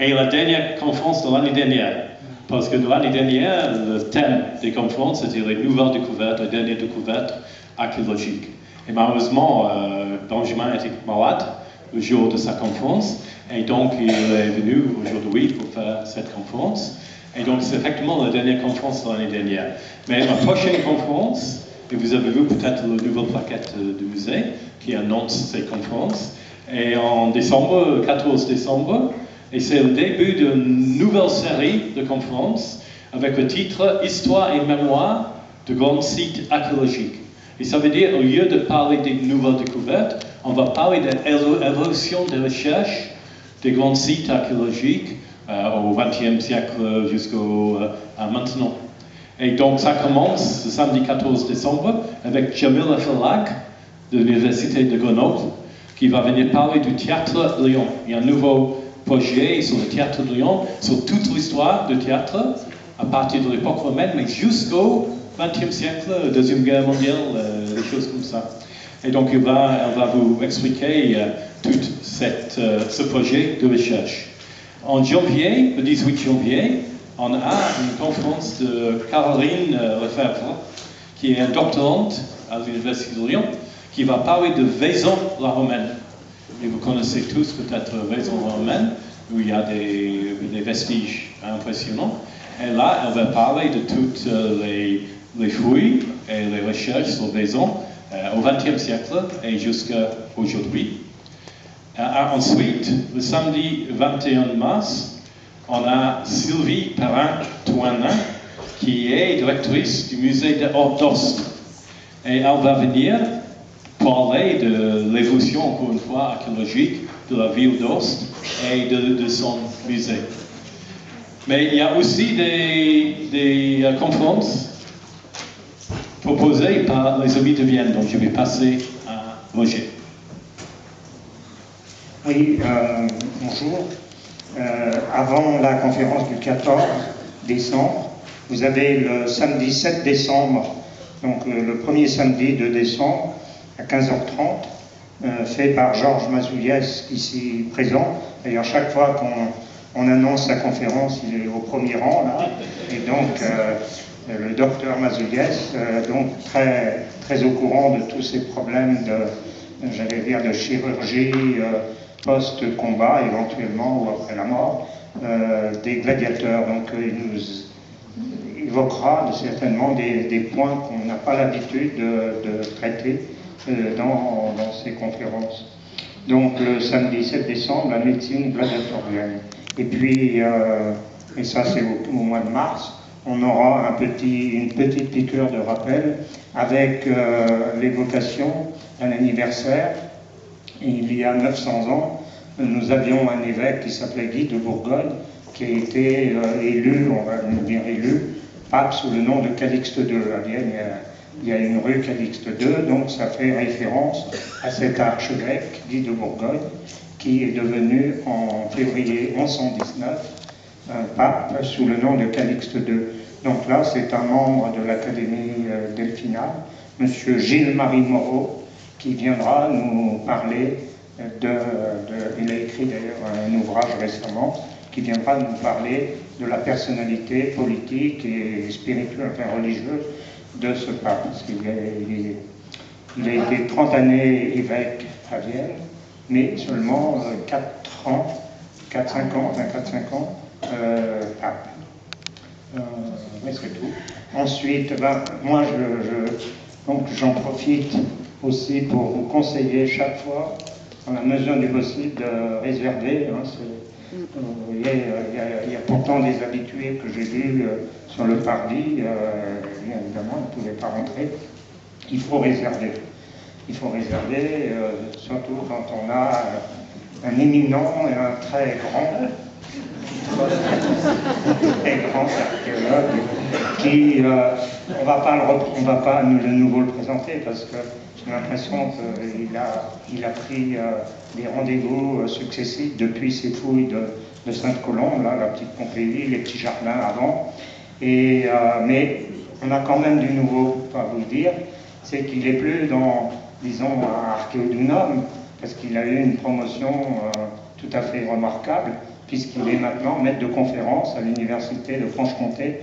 et la dernière conférence de l'année dernière. Parce que de l'année dernière, le thème des conférences c'était les nouvelles découvertes, les dernières découvertes archéologiques. Et malheureusement, Benjamin était malade le jour de sa conférence, et donc il est venu aujourd'hui pour faire cette conférence. Et donc c'est effectivement la dernière conférence de l'année dernière. Mais la prochaine conférence, et vous avez vu peut-être la nouvelle plaquette du musée qui annonce cette conférence, est en décembre, 14 décembre, et c'est le début d'une nouvelle série de conférences avec le titre « Histoire et mémoire de grands sites archéologiques ». Et ça veut dire, au lieu de parler des nouvelles découvertes, on va parler de l'évolution des recherches des grands sites archéologiques au XXe siècle jusqu'à maintenant. Et donc ça commence le samedi 14 décembre avec Jamila Falak de l'Université de Grenoble qui va venir parler du théâtre de Lyon. Il y a un nouveau projet sur le théâtre de Lyon, sur toute l'histoire du théâtre, à partir de l'époque romaine, mais jusqu'au XXe siècle, Deuxième Guerre mondiale, des choses comme ça. Et donc elle va vous expliquer tout ce projet de recherche. En janvier, le 18 janvier, on a une conférence de Caroline Lefebvre, qui est doctorante à l'Université de Lyon, qui va parler de Vaison la Romaine. Et vous connaissez tous peut-être Vaison la Romaine, où il y a des vestiges impressionnants. Et là, elle va parler de toutes les fouilles et les recherches sur Vaison au XXe siècle et jusqu'à aujourd'hui. Ensuite, le samedi 21 mars, on a Sylvie Perrin-Toinin, qui est directrice du musée d'Ost. Et elle va venir parler de l'évolution, encore une fois, archéologique de la ville d'Ost et de son musée. Mais il y a aussi des conférences proposées par les amis de Vienne, donc je vais passer à Roger. Oui, bonjour. Avant la conférence du 14 décembre, vous avez le samedi 7 décembre, donc le premier samedi de décembre, à 15h30, fait par Georges Mazouliès, ici présent. D'ailleurs, chaque fois qu'on annonce la conférence, il est au premier rang, là. Et donc, le docteur Mazouliès, donc très au courant de tous ces problèmes de chirurgie, post-combat, éventuellement, ou après la mort, des gladiateurs. Donc, il nous évoquera certainement des points qu'on n'a pas l'habitude de traiter dans ces conférences. Donc, le samedi 7 décembre, la médecine gladiatorienne. Et puis, et ça c'est au mois de mars, on aura une petite piqûre de rappel avec l'évocation d'un anniversaire. Il y a 900 ans, nous avions un évêque qui s'appelait Guy de Bourgogne, qui a été élu, on va dire élu, pape sous le nom de Calixte II. À Vienne, il y a une rue Calixte II, donc ça fait référence à cet archevêque, Guy de Bourgogne, qui est devenu en février 1119 un pape sous le nom de Calixte II. Donc là, c'est un membre de l'Académie delphinale, M. Gilles-Marie Moreau, qui viendra nous parler il a écrit d'ailleurs un ouvrage récemment, qui viendra nous parler de la personnalité politique et spirituelle, enfin religieuse de ce pape. Parce qu'il a été 30 années évêque à Vienne, mais seulement 4-5 ans, pape. C'est tout. Ensuite, moi, donc j'en profite aussi pour vous conseiller chaque fois, dans la mesure du possible, de réserver. Il y a pourtant des habitués que j'ai vus sur le parvis, bien évidemment, ils ne pouvaient pas rentrer. Il faut réserver. Il faut réserver, surtout quand on a un éminent et un très grand archéologue qui, on va pas de nouveau le présenter parce que j'ai l'impression qu'il a pris des rendez-vous successifs depuis ses fouilles de Sainte-Colombe, là, la petite Pompéi, les petits jardins avant. Mais on a quand même du nouveau à vous dire, c'est qu'il n'est plus dans, disons, Archéodunum, parce qu'il a eu une promotion tout à fait remarquable, puisqu'il est maintenant maître de conférence à l'Université de Franche-Comté